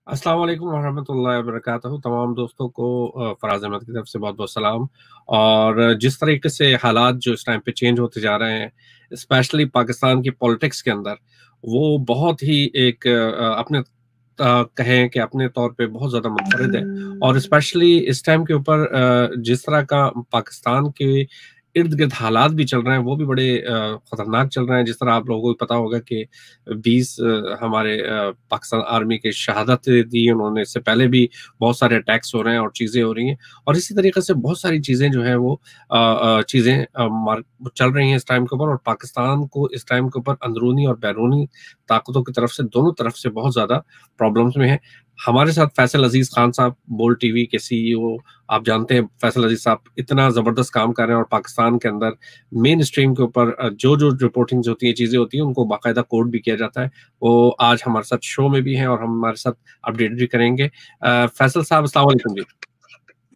अस्सलाम वालेकुम रहमतुल्लाहि व बरकातहू। तमाम दोस्तों को फराज अहमद की तरफ से बहुत बहुत सलाम। और जिस तरीके से हालात जो इस टाइम पे चेंज होते जा रहे हैं, स्पेशली पाकिस्तान की पॉलिटिक्स के अंदर, वो बहुत ही एक अपने कहें कि अपने तौर पे बहुत ज़्यादा मुनफरिद है। और स्पेशली इस टाइम के ऊपर जिस तरह का पाकिस्तान के इर्द गिर्द हालात भी चल रहे हैं, वो भी बड़े खतरनाक चल रहे हैं। जिस तरह आप लोगों को पता होगा कि 20 हमारे पाकिस्तान आर्मी के शहादत दी उन्होंने। इससे पहले भी बहुत सारे अटैक्स हो रहे हैं और चीज़ें हो रही हैं, और इसी तरीके से बहुत सारी चीज़ें जो हैं वो चीज़ें चल रही हैं इस टाइम के ऊपर। और पाकिस्तान को इस टाइम के ऊपर अंदरूनी और बैरूनी ताकतों की तरफ से, दोनों तरफ से बहुत ज़्यादा प्रॉब्लम्स में है। हमारे साथ फैसल अजीज खान साहब, बोल्ड टीवी के सीईओ। आप जानते हैं फैसल अजीज साहब इतना जबरदस्त काम कर रहे हैं, और पाकिस्तान के अंदर मेन स्ट्रीम के ऊपर जो जो रिपोर्टिंग होती है, चीजें होती हैं, उनको बाकायदा कोड भी किया जाता है। वो आज हमारे साथ शो में भी हैं और हम हमारे साथ अपडेट भी करेंगे। फैसल साहब, अस्सलाम वालेकुम जी।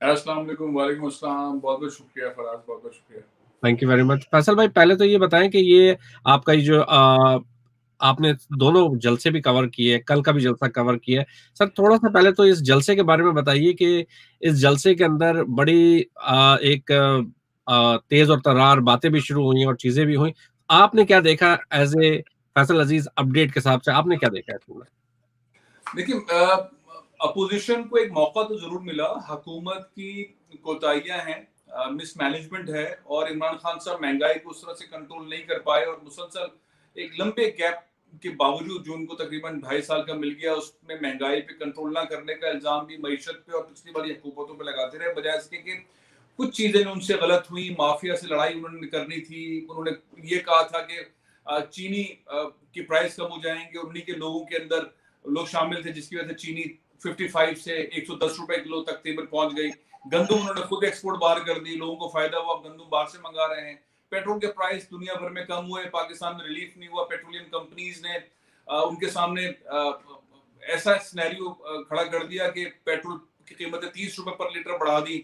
अस्सलाम वालेकुम। वालेकुम अस्सलाम। बहुत बहुत शुक्रिया फराज, बहुत बहुत शुक्रिया। Thank you very much. Faisal भाई, पहले तो ये बताएं कि ये आपका ये जो आपने दोनों जलसे भी कवर किए, कल का भी जलसा कवर किया है सर, थोड़ा सा पहले तो इस जलसे के बारे में बताइए कि इस जलसे के अंदर बड़ी एक तेज और तर्रार बातें भी शुरू हुई और चीजें भी हुई। आपने क्या देखा as a Faisal Aziz update के हिसाब से, आपने क्या देखा इसमें? देखिए, अपोजिशन को एक मौका तो जरूर मिला। हुकूमत की कोताहियां हैं, मिसमैनेजमेंट है, और इमरान खान साहब महंगाई को उस तरह से कंट्रोल नहीं कर पाए, और मुसलसल एक लंबे गैप के बावजूद जो उनको तकरीबन 2.5 साल का मिल गया, उसमें महंगाई पे कंट्रोल ना करने का इल्जाम भी मईशत पे और पिछली वाली हुकूमतों पे लगाते रहे, बजाय इसके कि कुछ चीजें उनसे गलत हुई। माफिया से लड़ाई उन्होंने करनी थी। उन्होंने ये कहा था कि चीनी की प्राइस कम हो जाएंगे, उन्हीं के लोगों के अंदर लोग शामिल थे जिसकी वजह से चीनी 55 से 110 रुपए किलो तक तेबर पहुंच गई। गंदम उन्होंने खुद एक्सपोर्ट बाहर कर दी, लोगों को फायदा हुआ, गंदम बाहर से मंगा रहे हैं। पेट्रोल के प्राइस दुनिया भर में कम हुए, पाकिस्तान में रिलीफ नहीं हुआ। पेट्रोलियम कंपनीज ने उनके सामने ऐसा सिनेरियो खड़ा कर दिया कि पेट्रोल की कीमतें 30 रुपए पर लीटर बढ़ा दी,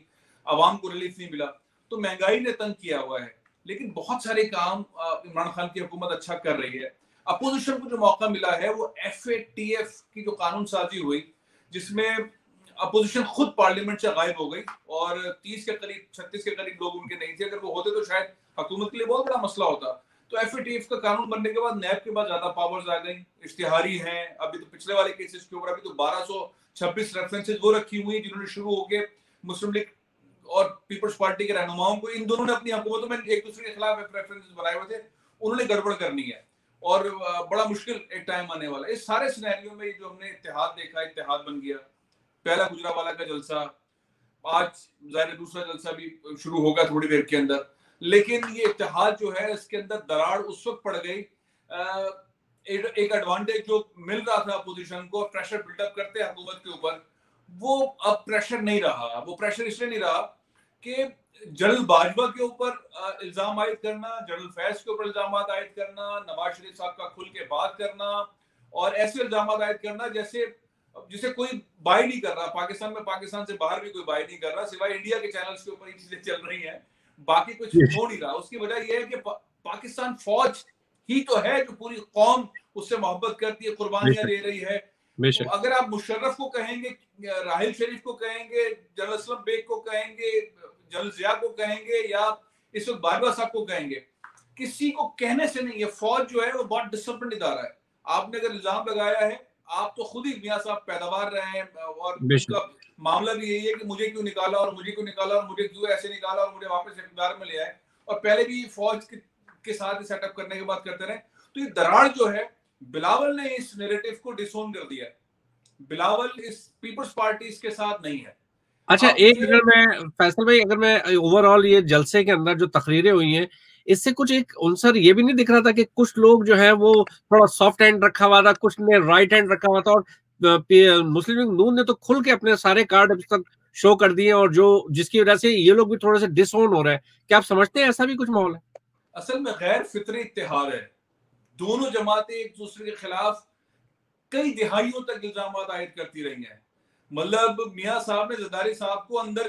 आवाम को रिलीफ नहीं मिला। तो महंगाई ने तंग किया हुआ है, लेकिन बहुत सारे काम इमरान खान की हुकूमत अच्छा कर रही है। अपोजिशन को जो मौका मिला है वो FATF की जो कानून साजी हुई, जिसमें अपोजिशन खुद पार्लियामेंट से गायब हो गई, और 30 के करीब 36 के करीब लोग उनके नहीं थे। अगर वो होते तो शायद हुकूमत के लिए बहुत बड़ा मसला होता। तो FATF का कानून बनने के बाद नैब के बाद ज्यादा पावर्स आ गई, इश्तिहारी हैं। अभी तो पिछले वाले केसेस के ऊपर अभी तो 1226 रेफरेंसेस वो रखी हुई, जिन्होंने शुरू होके मुस्लिम लीग और पीपल्स पार्टी के रहनुमाओं को, इन दोनों ने अपनी हुकूमतों में एक दूसरे के खिलाफ रेफरेंसेस बनाए हुए थे, उन्होंने गड़बड़ करनी है, और बड़ा मुश्किल एक टाइम आने वाला है। इस सारे सिनेरियो में जो हमने इत्तेहाद देखा, इत्तेहाद बन गया। पहला गुजरावाला का जलसा, आज जाहिर दूसरा जलसा भी शुरू होगा थोड़ी देर के अंदर। लेकिन ये इत्तेहाद जो है, इसके अंदर दरार उस वक्त पड़ गई। एक एडवांटेज जो मिल रहा था अपोजिशन को, प्रेशर बिल्डअप करते हुकूमत के ऊपर, वो अब प्रेशर नहीं रहा। वो प्रेशर इसलिए नहीं रहा कि जनरल बाजवा के ऊपर इल्जाम आयद करना, जनरल फैज के ऊपर इल्जाम आयद करना, नवाज शरीफ साहब का खुल के बात करना, और ऐसे इल्जाम आयद करना जैसे जिसे कोई बाय नहीं कर रहा। पाकिस्तान में, पाकिस्तान से बाहर भी कोई बाय नहीं कर रहा, सिवाय इंडिया के चैनल्स के ऊपर ही चीजें चल रही हैं, बाकी कुछ हो नहीं रहा। उसकी वजह यह है कि पाकिस्तान फौज ही तो है जो पूरी कौम उससे मोहब्बत करती है, कुर्बानियां दे रही है। तो अगर आप मुशर्रफ को कहेंगे, राहिल शरीफ को कहेंगे, जनरल असलम बेग को कहेंगे, जनरल जिया को कहेंगे, या इस वक्त बाजवा साहब को कहेंगे, किसी को कहने से नहीं है। फौज जो है वो बहुत डिसिप्लिन इदारा है। आपने अगर इल्जाम लगाया है, आप तो खुद ही मियां साहब पैदावार रहे हैं, और उनका मामला भी यही है कि मुझे क्यों निकाला, और मुझे क्यों निकाला, और मुझे क्यों ऐसे निकाला, और मुझे वापस इख्तियार में ले आए। और पहले भी फौज के साथ सेटअप करने की बात करते रहे। तो ये दरार जो है, बिलावल ने इस नैरेटिव को डिसोन कर दिया। बिलावल इस पीपल्स पार्टी इसके साथ नहीं है। अच्छा, एक अगर मैं फैसल भाई, अगर मैं ओवरऑल ये जलसे के अंदर जो तकरीरें हुई हैं, इससे कुछ एक उनसर ये भी नहीं दिख रहा था कि कुछ लोग जो है वो थोड़ा सॉफ्ट हैंड रखा हुआ था, कुछ ने राइट हैंड रखा हुआ था, और मुस्लिम लीग नून ने तो खुल के अपने सारे कार्ड अब तक शो कर दिए, और जो जिसकी वजह से ये लोग भी थोड़े से डिसओन हो रहे हैं। क्या आप समझते हैं ऐसा भी कुछ माहौल है? असल में गैर फितरी इत्तेहाद है। दोनों जमातें एक दूसरे के खिलाफ कई दिहाइयों तक इल्जाम आयद करती रही हैं। मतलब मियां साहब ने जरदारी साहब को अंदर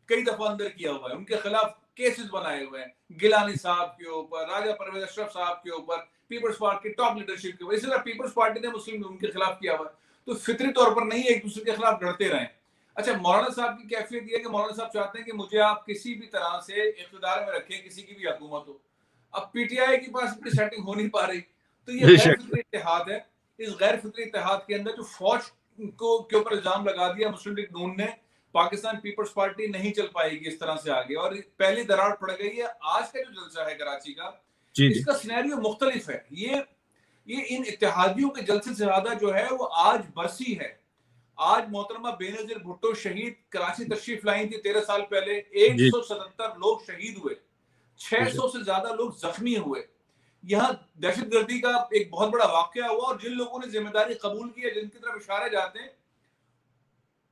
कई दफा अंदर किया हुआ है, उनके खिलाफ केसेस बनाए हुए हैं, गिलानी साहब के ऊपर, राजा परवेज अशरफ साहब के ऊपर, पीपल्स पार्टी की टॉप लीडरशिप के ऊपर। इसी तरह पीपल्स पार्टी ने मुस्लिम लीग के खिलाफ किया हुआ है। तो फितरी तौर पर नहीं एक दूसरे के खिलाफ लड़ते रहें। अच्छा, मौलाना साहब की कैफियत ये है कि मौलाना साहब चाहते हैं कि मुझे आप किसी भी तरह से इक़्तिदार में रखें, किसी की भी हुकूमत हो। अब पीटीआई के पास इतनी सेटिंग हो नहीं पा रही, तो ये गैर फितरी इत्तेहाद है। इस गैर फितरी इत्तेहाद के अंदर जो फौज को के ऊपर इल्जाम लगा दिया मुस्लिम लीग नून ने, पाकिस्तान पीपल्स पार्टी नहीं चल पाएगी इस तरह से आगे, और पहली दरार पड़ गई है। आज का जो जलसा है कराची का, इसका सिनेरियो मुख्तलिफ है। ये इन इत्तेहादियों के जलसे से ज्यादा जो है वो आज बरसी है। आज मोहतरमा बेनजीर भुट्टो शहीद कराची तशरीफ लाई थी 13 साल पहले, 177 लोग शहीद हुए, 600 से ज्यादा लोग जख्मी हुए। यहाँ दहशतगर्दी का एक बहुत बड़ा वाकया हुआ, और जिन लोगों ने जिम्मेदारी कबूल की है, जिनकी तरफ इशारे जाते हैं,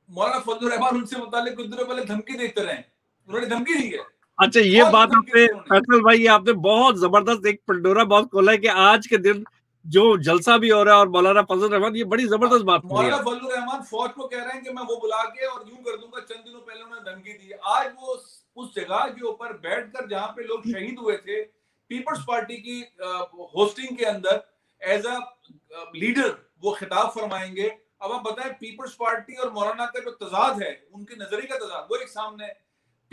मौलाना फजलुर रहमान उनसे मुतालिक कुछ दिनों पहले धमकी देते रहे, उन्होंने धमकी दी है। अच्छा, ये बात आपने फैसल भाई, ये आपने बहुत जबरदस्त एक पंडोरा बॉक्स खोला है कि आज के दिन जो जलसा भी हो रहा है और मौलाना फजलुर रहमान, ये बड़ी जबरदस्त बात है। मौलाना फजलुर रहमान फौज को कह रहे हैं कि मैं वो बुला के और यूं कर दूंगा। चंद दिनों पहले उन्होंने धमकी दी। आज वो उस जगह के ऊपर बैठकर जहां पे लोग शहीद हुए थे, पीपल्स पार्टी की होस्टिंग के अंदर एज अ लीडर वो खिताब फरमाएंगे। अब आप बताएं, पीपल्स पार्टी और मौलाना का जो तजाद है, उनके नजरिए का तजाद, वो एक सामने है।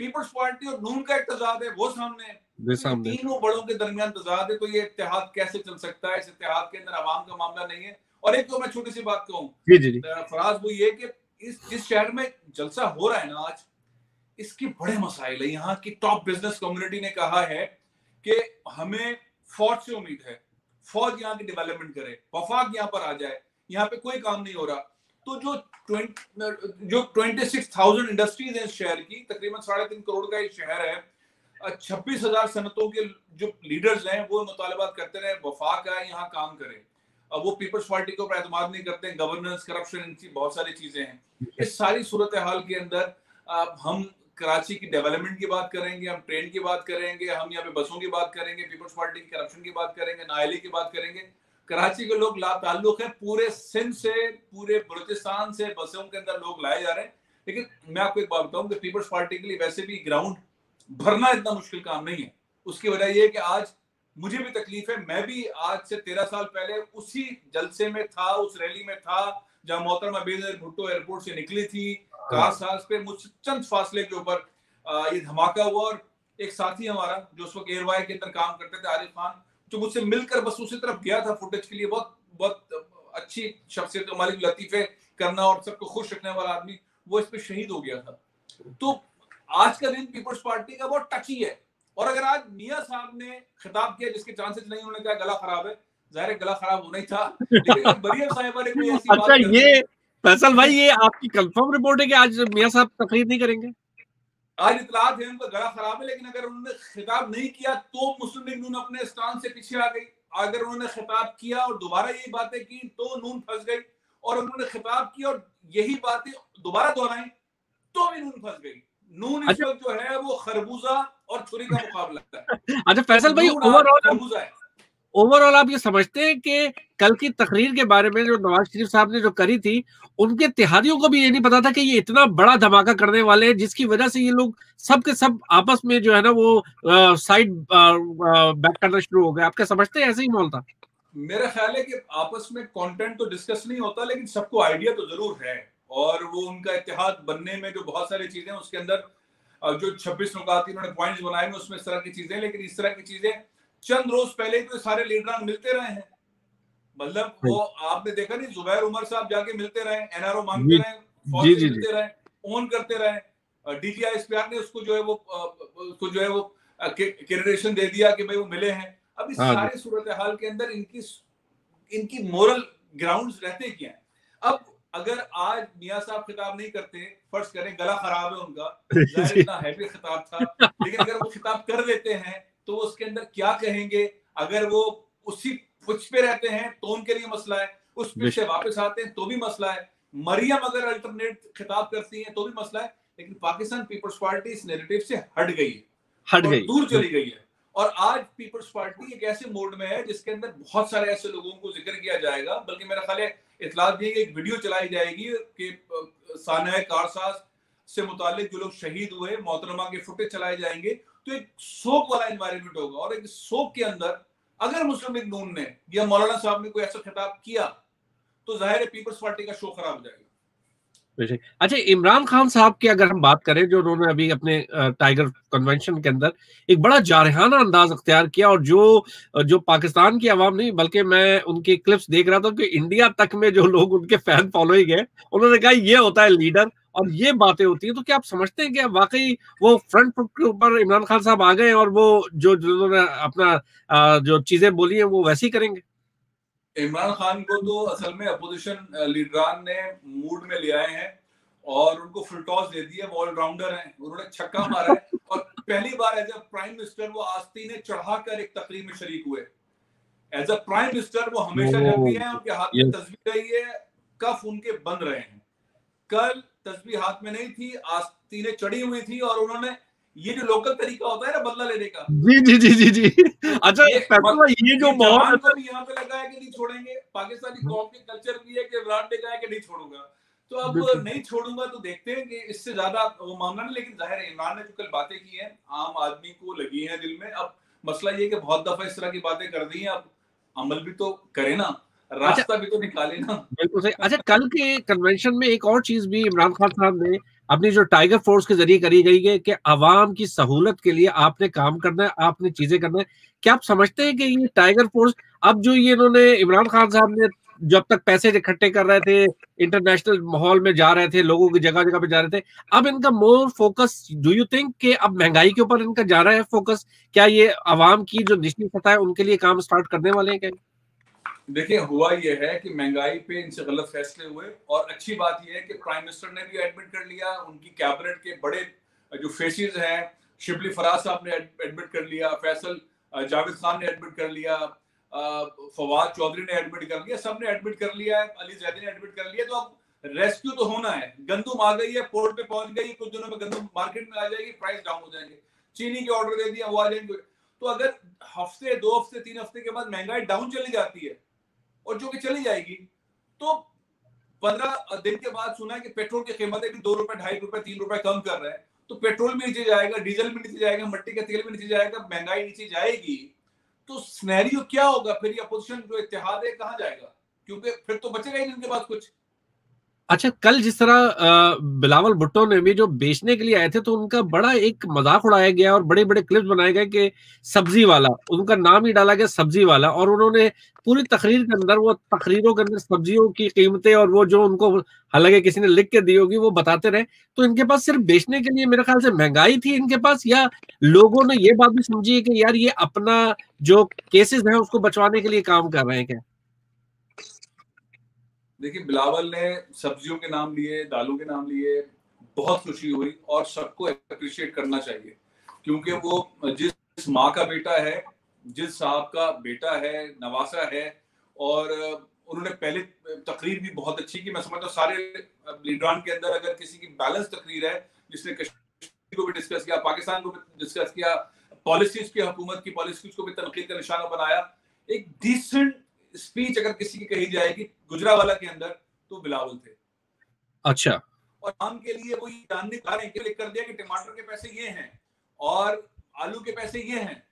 पीपल्स पार्टी और नून का एक तजाद है, वो सामने है। तीनों बड़ों के दरमियान तजाद है, तो ये इत्तेहाद कैसे चल सकता है? इस इत्तेहाद के अंदर आवाम का मामला नहीं है। और एक तो मैं छोटी सी बात कहूँ फराज, वो ये कि जिस शहर में जलसा हो रहा है ना आज, इसके बड़े मसाइल है। यहाँ की टॉप बिजनेस कम्युनिटी ने कहा है कि हमें फौज से उम्मीद है, फौज यहाँ की डेवलपमेंट करे, वफाक यहाँ पर आ जाए, यहाँ पे कोई काम नहीं हो रहा। तो जो 26,000 इंडस्ट्रीज हैं इस शहर की, तकरीबन 3.5 करोड़ का ये शहर है, 26,000 सनतों के जो लीडर्स हैं वो मुतालबात करते रहे वफाक आए, यहाँ काम करे। अब वो पीपल्स पार्टी के ऊपर एतमाद नहीं करते, गवर्नेंस, करप्शन, इनकी बहुत सारी चीजें हैं। इस सारी सूरत हाल के अंदर हम कराची की डेवलपमेंट की बात करेंगे, हम ट्रेन की बात करेंगे, हम यहाँ पे बसों की बात करेंगे, पीपल्स पार्टी की करप्शन की बात करेंगे, नाअहली की बात करेंगे। कराची के लोग लाताल्लुक हैं, पूरे सिंध से, पूरे बलूचिस्तान से बसों के अंदर लोग लाए जा रहे हैं। लेकिन मैं आपको एक बात बताऊं कि पीपल्स पार्टी के लिए वैसे भी ग्राउंड भरना इतना मुश्किल काम नहीं है। उसकी वजह यह है कि आज मुझे भी तकलीफ है, मैं भी आज से 13 साल पहले उसी जलसे में था, उस रैली में था जहां मोहतरमा बेनजीर भुट्टो एयरपोर्ट से निकली थी। कारसाज पे मुझसे चंद फासले के ऊपर ये धमाका हुआ, और एक साथी हमारा जो उस वक्त एयरवाई के अंदर काम करते थे, आरिफ खान, जो मुझसे मिलकर बस उसी तरफ गया था फुटेज के लिए। बहुत अच्छी शख्सियत, हमारी लतीफे करना और सबको खुश रखने वाला आदमी, वो इस पे शहीद हो गया था। तो आज का दिन पीपल्स पार्टी का बहुत टची है। और अगर आज मियां साहब ने खिताब किया, जिसके चांसेस नहीं, उन्होंने कहा गला खराब है, जाहिर है गला खराब होना ही था, लेकिन मरियम साहिबा ने कोई ऐसी बात अच्छा, ये फैसल भाई, ये आपकी कंफर्म रिपोर्ट है कि आज मियां साहब तकरीर नहीं करेंगे? आज इतलात है उनका गला खराब है, लेकिन अगर उन्होंने खिताब नहीं किया तो मुस्लिम लीग नून अपने स्टांस से पीछे आ गई। अगर उन्होंने खिताब किया और दोबारा यही बातें की तो नून फंस गई, और उन्होंने खिताब किया और यही बातें दोबारा दोहराई तो भी नून फंस गई। नून इस वक्त जो है वो खरबूजा और छुरी का मुकाबला है। अच्छा फैसल भाई, ओवरऑल आप ये समझते हैं कि कल की तकरीर के बारे में जो नवाज शरीफ साहब ने जो करी थी, उनके इत्तेहादियों को भी ये नहीं पता था कि ये इतना बड़ा धमाका करने वाले हैं, जिसकी वजह से ये लोग सब के सब आपस में जो है ना वो साइड बैक करना शुरू हो गए? आप क्या समझते हैं ऐसे ही माहौल था? मेरा ख्याल है कि आपस में कंटेंट तो डिस्कस नहीं होता, लेकिन सबको आइडिया तो जरूर है, और वो उनका इत्तेहाद बनने में जो बहुत सारी चीजें उसके अंदर जो 26 नुकात इन्होंने पॉइंट्स बनाए में उसमें इस तरह की चीजें, लेकिन इस तरह की चीजें चंद रोज पहले तो सारे लीडरान मिलते रहे हैं। मतलब वो आपने देखा नहीं, जुबैर उमर साहब जाके मिलते रहे, एनआरओ मांगते रहे, फौज से मिलते रहे, ऑन करते रहे। डीजीआई एसपीआर ने उसको जो है वो क्रेडिटेशन दे दिया कि भाई वो मिले हैं। अब इस सारी सूरत हाल के अंदर इनकी मोरल ग्राउंड्स रहते क्या हैं? अब अगर आज मियां साहब खिताब नहीं करते, फर्ज करें गला खराब है उनका, इतना हैवी खिताब था, लेकिन अगर वो खिताब कर लेते हैं तो उसके अंदर क्या कहेंगे? अगर वो उसी पुछ पे रहते हैं तो उनके लिए मसला है, उस पिच से वापस आते हैं तो भी मसला है, मरियम अगर अल्टरनेट खिताब करती हैं तो भी मसला है। लेकिन पाकिस्तान पीपल्स पार्टी इस नैरेटिव से हट गई है, दूर चली गई है। और आज पीपल्स पार्टी एक ऐसे मोड में है जिसके अंदर बहुत सारे ऐसे लोगों को जिक्र किया जाएगा, बल्कि मेरा ख्याल है इतलात दी एक वीडियो चलाई जाएगी कि सानह कारसाज से मुतालिक जो लोग शहीद हुए, मोहतरमा के फुटेज चलाए जाएंगे, तो एक शोक वाला एनवायरनमेंट होगा। और एक शोक के अंदर अगर मुस्लिम लीग नून ने या मौलाना साहब ने कोई ऐसा खिताब किया तो जाहिर है पीपल्स पार्टी का शो खराब हो जाएगा। अच्छा, इमरान खान साहब की अगर हम बात करें, जो उन्होंने अभी अपने टाइगर कन्वेंशन के अंदर एक बड़ा जारहाना अंदाज अख्तियार किया, और जो पाकिस्तान की आवाम नहीं बल्कि मैं उनकी क्लिप्स देख रहा था कि इंडिया तक में जो लोग उनके फैन फॉलोइंग है, उन्होंने कहा ये होता है लीडर और ये बातें होती हैं। तो क्या आप समझते हैं कि वाकई वो फ्रंट फुट के ऊपर इमरान खान साहब आ गए और वो जो उन्होंने अपना जो चीजें बोली हैं वो वैसे ही करेंगे? इमरान खान को तो असल में अपोजिशन लीडरान ने मूड में ले आए हैं और उनको फुल टॉस दे दिया। वो ऑलराउंडर हैं, उन्होंने छक्का मारा है और पहली बार एज अ प्राइम मिनिस्टर वो आस्तीने चढ़ाकर एक तकरीर में शरीक हुए। एज अ प्राइम मिनिस्टर वो हमेशा जब भी हैं उनके हाथ में तस्वीर रही है, कफ उनके बंद रहे हैं। कल तस्वीर हाथ में नहीं थी, आस्तीने चढ़ी हुई थी और उन्होंने ये जो लोकल तरीका होता है ना बदला लेने का, जी जी जी जी जी। अच्छा, ये जो जवान को भी यहाँ पे लगा है कि नहीं छोड़ेंगे, पाकिस्तानी कौम के कल्चर भी है कि इमरान ने कहा है कि नहीं छोड़ूंगा, तो अब नहीं छोड़ूंगा तो देखते हैं कि इससे ज्यादा वो मामला नहीं। लेकिन जाहिर है इमरान ने जो कल बातें की हैं आम आदमी को लगी हैं दिल में। अब मसला ये कि बहुत दफा इस तरह की बातें कर दी हैं, अब अमल भी तो करे ना, रास्ता भी तो निकाले ना। बिल्कुल सही। अच्छा, कल के कन्वेंशन में एक और चीज भी इमरान खान साहब ने अपनी जो टाइगर फोर्स के जरिए करी गई है कि आवाम की सहूलत के लिए आपने काम करना है, आपने चीजें करना है। क्या आप समझते हैं कि ये टाइगर फोर्स, अब जो ये इन्होंने इमरान खान साहब ने जब तक पैसे इकट्ठे कर रहे थे, इंटरनेशनल माहौल में जा रहे थे, लोगों की जगह जगह पे जा रहे थे, अब इनका more focus, do you think कि अब महंगाई के ऊपर इनका जा रहा है फोकस? क्या ये आवाम की जो निचली सतह है उनके लिए काम स्टार्ट करने वाले हैं क्या? देखिए, हुआ ये है कि महंगाई पे इनसे गलत फैसले हुए और अच्छी बात यह है कि प्राइम मिनिस्टर ने भी एडमिट कर लिया, उनकी कैबिनेट के बड़े जो फेसेस हैं, शिबली फराज साहब ने एडमिट कर लिया, फैसल जावेद खान ने एडमिट कर लिया, फवाद चौधरी ने एडमिट कर लिया, सबने एडमिट कर लिया है, अली जैदी ने एडमिट कर लिया। तो अब रेस्क्यू तो होना है। गंदुम आ गई है, पोर्ट पे पहुंच गई, कुछ दिनों में गंदुम मार्केट में आ जाएगी, प्राइस डाउन हो जाएंगे। चीनी के ऑर्डर दे दिया, वो आ जाएंगे। तो अगर हफ्ते, 2 हफ्ते, 3 हफ्ते के बाद महंगाई डाउन चली जाती है और जो कि चली जाएगी, तो 15 दिन के बाद सुना है कि पेट्रोल की कीमतें भी 2 रुपए, 2.5 रुपए, 3 रुपए कम कर रहे हैं, तो पेट्रोल भी नीचे जाएगा, डीजल भी नीचे जाएगा, मट्टी का तेल भी नीचे जाएगा, महंगाई नीचे जाएगी। तो सिनेरियो क्या होगा फिर? ये अपोजिशन जो इत्तेहाद है कहां जाएगा? क्योंकि फिर तो बचेगा ही नहीं उनके पास कुछ। अच्छा, कल जिस तरह बिलावल भुट्टो ने भी जो बेचने के लिए आए थे, तो उनका बड़ा एक मजाक उड़ाया गया और बड़े बड़े क्लिप्स बनाए गए कि सब्जी वाला, उनका नाम ही डाला गया सब्जी वाला, और उन्होंने पूरी तकरीर के अंदर, वो तकरीरों के अंदर सब्जियों की कीमतें और वो जो उनको हालांकि किसी ने लिख के दी होगी वो बताते रहे। तो इनके पास सिर्फ बेचने के लिए मेरे ख्याल से महंगाई थी इनके पास, या लोगों ने ये बात भी समझी है कि यार ये अपना जो केसेस है उसको बचवाने के लिए काम कर रहे हैं क्या? देखिए, बिलावल ने सब्जियों के नाम लिए, दालों के नाम लिए, बहुत खुशी हुई और सबको अप्रिशिएट करना चाहिए, क्योंकि वो जिस माँ का बेटा है, जिस साहब का बेटा है, नवासा है, और उन्होंने पहले तकरीर भी बहुत अच्छी की। मैं समझता हूँ सारे लीडरान के अंदर अगर किसी की बैलेंस तकरीर है, जिसने कश्मीर को भी डिस्कस किया, पाकिस्तान को भी डिस्कस किया, पॉलिसीज की, हुकूमत की पॉलिसीज को भी तनकीद का निशाना बनाया, एक डिसेंट स्पीच अगर किसी की कही जाएगी गुजरावाला के अंदर, तो बिलावल थे। अच्छा। और आम के लिए वो ये जानने का लिख कर दिया कि टमाटर के पैसे ये हैं और आलू के पैसे ये हैं।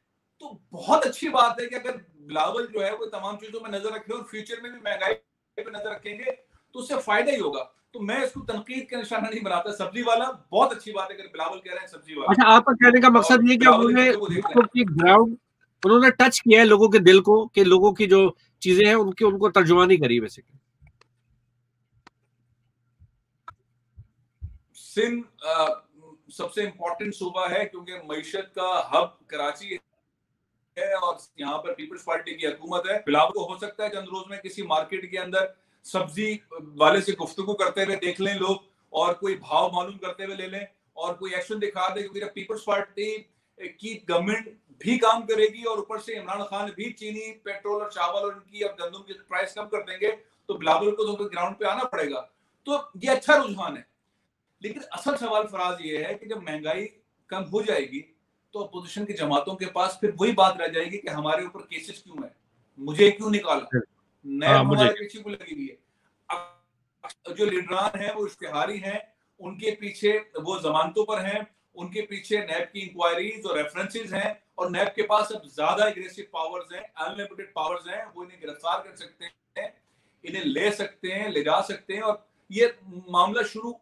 तो बहुत अच्छी बात है कि अगर बिलावल जो है वो तमाम चीजों में नजर रखे और फ्यूचर में भी महंगाई पे नजर रखेंगे तो उससे फायदा ही होगा। तो मैं इसको तनकीद का निशाना नहीं बनाता। सब्जी वाला बहुत अच्छी बात है अगर बिलावल कह रहे हैं सब्जी वाला। अच्छा, आपका कहने का मकसद ये कि उन्होंने ग्राउंड, उन्होंने टच किया है लोगों के दिल को, कि लोगों की जो चीजें हैं उनकी उनको तर्जुमानी करी बेसिकली। सिंध सबसे इंपॉर्टेंट सूबा है क्योंकि मईशत का हब कराची है और यहाँ पर पीपल्स पार्टी की हुकूमत है। बिलावल को हो सकता है चंद रोज में किसी मार्केट के अंदर सब्जी वाले से गुफ्तगू करते हुए देख लें लोग, और कोई भाव मालूम करते हुए ले लें और कोई एक्शन दिखा दे, क्योंकि पीपल्स पार्टी की गवर्नमेंट भी काम करेगी और ऊपर से इमरान खान भी चीनी, पेट्रोल और चावल और इनकी अब गंदम की प्राइस कम कर देंगे, तो बिलावल को तो ग्राउंड पे आना पड़ेगा। तो ये अच्छा रुझान है। लेकिन असल सवाल फराज ये है कि जब महंगाई कम हो जाएगी तो अपोजिशन की जमातों के पास फिर वही बात रह जाएगी कि हमारे ऊपर केसेस क्यों है, मुझे क्यों निकाला, नैब हमारे पीछे क्यों लगी हुई है। अब जो लीडरान है वो इश्तिहारी हैं, उनके पीछे वो जमानतों पर हैं, उनके पीछे नैब की इंक्वायरीज और रेफरेंसेस हैं, और नैब के पास अब ज्यादा एग्रेसिव पावर्स हैं, अनलिमिटेड पावर्स हैं, वो इन्हें गिरफ्तार कर सकते हैं। इन्हें ले सकते हैं, ले जा सकते हैं, और ये मामला शुरू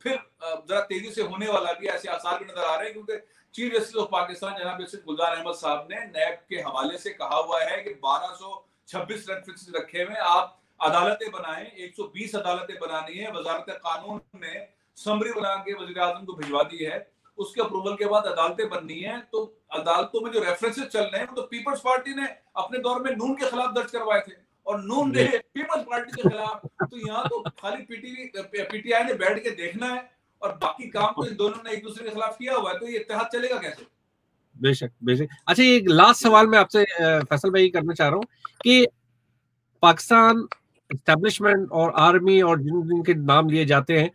फिर जरा तेजी से होने वाला भी ऐसे आसार भी नजर आ रहे हैं, क्योंकि चीफ जस्टिस ऑफ पाकिस्तान जनाब जस्टिस गुलजार अहमद साहब ने नैब के हवाले से कहा हुआ है कि 1226 रेफरेंसेस रखे हुए, आप अदालतें बनाएं, 120 अदालतें बनानी है। वजारत कानून ने समरी बना के वजीर आजम को भिजवा दी है, उसके अप्रूवल के बाद अदालतें बननी है। तो अदालतों में जो रेफरेंसेस चल रहे हैं वो तो पीपल्स पार्टी ने अपने दौर में नून के खिलाफ दर्ज करवाए थे, और नून ने पीपल्स पार्टी के खिलाफ। तो यहाँ तो खाली पीटीआई ने बैठ के देखना है, और बाकी काम तो इन दोनों ने एक दूसरे के खिलाफ किया हुआ है, तो ये इत्तेहाद चलेगा कैसे? बेशक बेशक। अच्छा, एक लास्ट सवाल मैं आपसे फैसल भाई करना चाह रहा हूँ कि पाकिस्तान एस्टेब्लिशमेंट और आर्मी और जिन जिनके नाम लिए जाते हैं,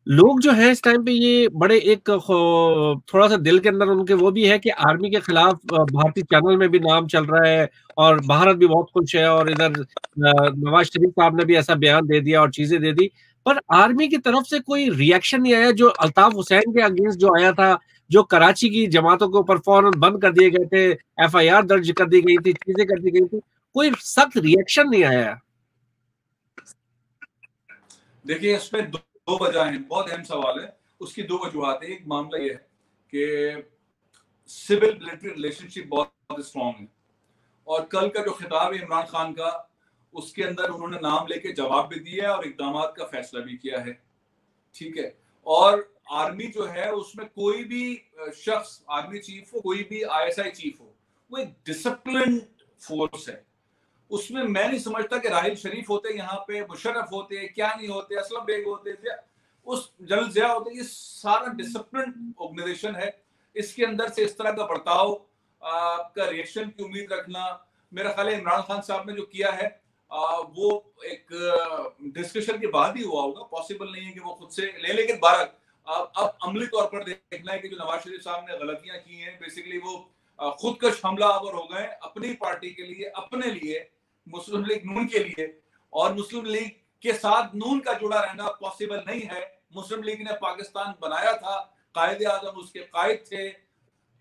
लोग जो है इस टाइम पे ये बड़े एक थोड़ा सा दिल के अंदर उनके वो भी है कि आर्मी के खिलाफ भारतीय चैनल में भी नाम चल रहा है और भारत भी बहुत खुश है, और इधर नवाज शरीफ साहब ने भी ऐसा बयान दे दिया और चीजें दे दी, पर आर्मी की तरफ से कोई रिएक्शन नहीं आया। जो अल्ताफ हुसैन के अगेंस्ट जो आया था, जो कराची की जमातों के ऊपर फौरन बंद कर दिए गए थे, एफआईआर दर्ज कर दी गई थी, चीजें कर दी गई थी, कोई सख्त रिएक्शन नहीं आया। देखिए, इसमें दो वजह है, बहुत अहम सवाल है, उसकी दो वजूहत है। एक मामला ये है कि सिविल मिलिट्री रिलेशनशिप बहुत स्ट्रॉन्ग है, और कल का जो खिताब है इमरान खान का, उसके अंदर उन्होंने नाम लेके जवाब भी दिया है और इकदाम का फैसला भी किया है, ठीक है। और आर्मी जो है उसमें कोई भी शख्स, आर्मी चीफ हो, कोई भी आईएसआई चीफ हो, वो एक डिसिप्लिन फोर्स है। उसमें मैं नहीं समझता कि राहिल शरीफ होते, यहाँ पे मुशर्रफ होते, क्या नहीं होते, असलम बेग होते, उस जनरल जिया होते, ये सारा डिसिप्लिन ऑर्गेनाइजेशन है। इसके अंदर से इस तरह का बर्ताव का रिएक्शन की उम्मीद रखना, मेरा ख्याल है इमरान खान साहब ने जो किया है वो एक डिस्कशन के बाद ही हुआ होगा, पॉसिबल नहीं है कि वो खुद से ले। लेकिन भारत अब अमली तौर पर देखना है कि जो नवाज शरीफ साहब ने गलतियां की हैं, बेसिकली वो खुदकश हमलावर हो गए अपनी पार्टी के लिए, अपने लिए, मुस्लिम लीग नून के लिए। और मुस्लिम लीग के साथ नून का जुड़ा रहना पॉसिबल नहीं है। मुस्लिम लीग ने पाकिस्तान बनाया था, कायदे आजम उसके कायद थे।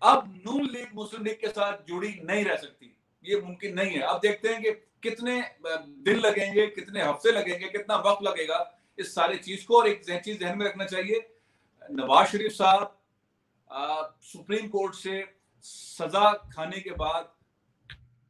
अब नून लीग मुस्लिम लीग के साथ जुड़ी नहीं रह सकती, ये मुमकिन नहीं है। अब देखते हैं कि कितने दिन लगेंगे, कितने हफ्ते लगेंगे, कितना वक्त लगेगा इस सारी चीज को। और एक चीज ध्यान में रखना चाहिए, नवाज शरीफ साहब सुप्रीम कोर्ट से सजा खाने के बाद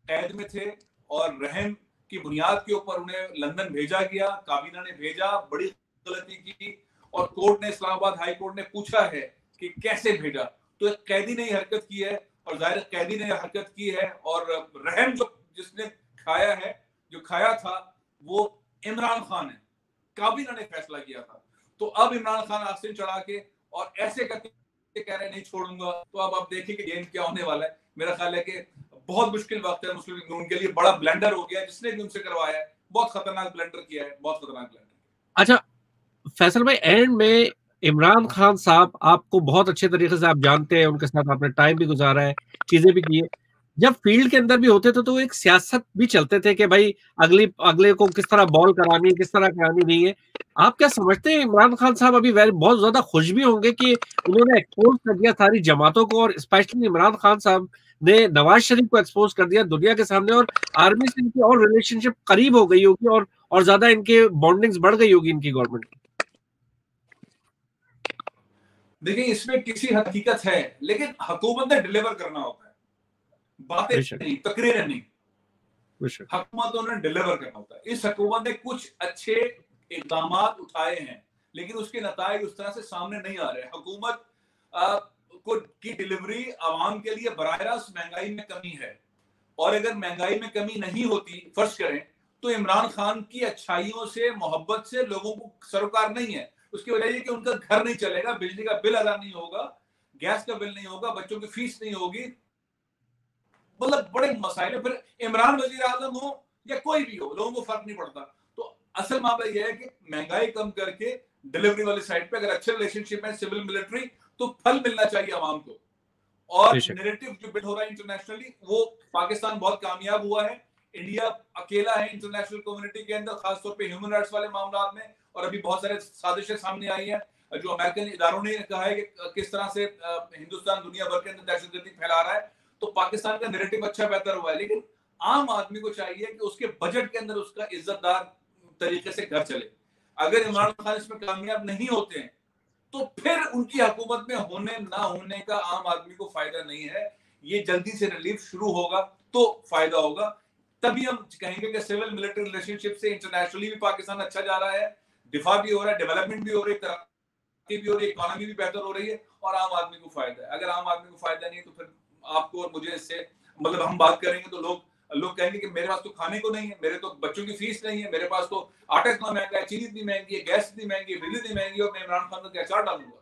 कैद में थे, और रहम की बुनियाद के ऊपर उन्हें लंदन भेजा गया, काबीना ने भेजा, बड़ी गलती की, और कोर्ट ने, इस्लामाबाद हाई कोर्ट ने पूछा है कि कैसे भेजा। तो एक कैदी ने हरकत की है, और जाहिर कैदी ने हरकत की है, और रहम जो जिसने खाया है, जो खाया था, वो इमरान खान है, काबीना ने फैसला किया था। तो अब इमरान खान आस्तीन चढ़ा के और ऐसे करके कह रहे नहीं छोड़ूंगा, तो अब आप देखिए कि गेम क्या होने वाला है। मेरा ख्याल है कि बहुत मुश्किल वक्त है मुस्लिम लीग नून के लिए, बड़ा ब्लेंडर हो गया, जिसने भी उनसे करवाया है बहुत खतरनाक ब्लेंडर किया है, बहुत खतरनाक ब्लेंडर। अच्छा फैसल भाई, एंड में इमरान खान साहब, आपको बहुत अच्छे तरीके से आप जानते हैं, उनके साथ आपने टाइम भी गुजारा है, चीजें भी की है, जब फील्ड के अंदर भी होते थे तो एक सियासत भी चलते थे कि भाई अगले को किस तरह बॉल करानी है, किस तरह करानी नहीं है। आप क्या समझते हैं इमरान खान साहब अभी बहुत ज्यादा खुश भी होंगे कि उन्होंने एक्सपोज कर दिया सारी जमातों को, और स्पेशली इमरान खान साहब ने नवाज शरीफ को एक्सपोज कर दिया दुनिया के सामने, और आर्मी से इनकी और रिलेशनशिप करीब हो गई होगी, और ज्यादा इनके बॉन्डिंग्स बढ़ गई होगी इनकी गवर्नमेंट की। देखिए, इसमें किसी हकीकत है, लेकिन हुकूमत ने डिलीवर करना होता है, बातें नहीं, तकरीरें नहीं, हुकूमतों ने डिलीवर करना होता है। इस हुकूमत ने कुछ अच्छे इकदाम उठाए हैं, लेकिन उसके नतायज उस तरह से सामने नहीं आ रहे। हुकूमत की डिलीवरी आवाम के लिए बराह रास्त महंगाई में कमी है, और अगर महंगाई में कमी नहीं होती, फर्ज करें, तो इमरान खान की अच्छाइयों से, मोहब्बत से लोगों को सरोकार नहीं है। उसकी वजह ये कि उनका घर नहीं चलेगा, बिजली का बिल अदा नहीं होगा, गैस का बिल नहीं होगा, बच्चों की फीस नहीं होगी, मतलब बड़े मसाइल। फिर इमरान वजीर आजम हो या कोई भी हो, लोगों को फर्क नहीं पड़ता। तो असल मामला यह है कि महंगाई कम करके डिलीवरी वाली साइड पे अगर अच्छे रिलेशनशिप है सिविल मिलिट्री, तो फल मिलना चाहिए आवाम को। और नैरेटिव जो बिल्ड हो रहा है इंटरनेशनली, वो पाकिस्तान बहुत कामयाब हुआ है। इंडिया अकेला है इंटरनेशनल कम्युनिटी के अंदर, खासतौर पे ह्यूमन राइट्स वाले मामला में, और अभी बहुत सारे साजिशें सामने आई हैं जो अमेरिकन इदारों ने कहा है कि किस तरह से हिंदुस्तान दुनिया भर के अंदर दहशतगर्दी फैला रहा है। तो पाकिस्तान का नैरेटिव अच्छा बेहतर हुआ है, लेकिन आम आदमी को चाहिए कि उसके बजट के अंदर उसका इज्जतदार तरीके से घर चले। अगर इमरान खान इसमें कामयाब नहीं होते हैं तो फिर उनकी हुकूमत में होने ना होने का आम आदमी को फायदा नहीं है। ये जल्दी से रिलीफ शुरू होगा तो फायदा होगा, तभी हम कहेंगे कि सिविल मिलिट्री रिलेशनशिप से इंटरनेशनली भी पाकिस्तान अच्छा जा रहा है, दिफा भी हो रहा है, डेवलपमेंट भी हो रही है, तरक्की भी हो रही है, इकोनॉमी भी बेहतर हो रही है और आम आदमी को फायदा है। अगर आम आदमी को फायदा नहीं है तो फिर आपको और मुझे इससे मतलब हम बात करेंगे तो लोग कहेंगे कि मेरे पास तो खाने को नहीं है, मेरे तो बच्चों की फीस नहीं है, मेरे पास तो आटा इतना महंगा है, चीनी इतनी महंगी है, गैस इतनी महंगी है, बिजली इतनी महंगी है और मैं इमरान खान का अचार डालूंगा।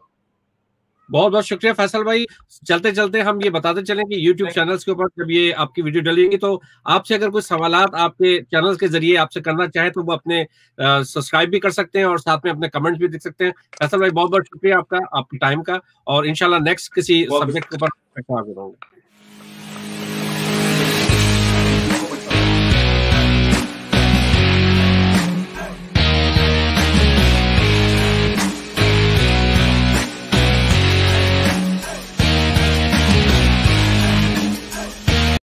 बहुत बहुत शुक्रिया फैसल भाई। चलते चलते हम ये बताते चलें कि YouTube चैनल्स के ऊपर जब ये आपकी वीडियो डलेंगी तो आपसे अगर कोई सवालात आपके चैनल्स के जरिए आपसे करना चाहे तो वो अपने सब्सक्राइब भी कर सकते हैं और साथ में अपने कमेंट्स भी लिख सकते हैं। फैसल भाई बहुत बहुत शुक्रिया आपका, आपके टाइम का, और इंशाल्लाह नेक्स्ट किसी सब्जेक्ट के ऊपर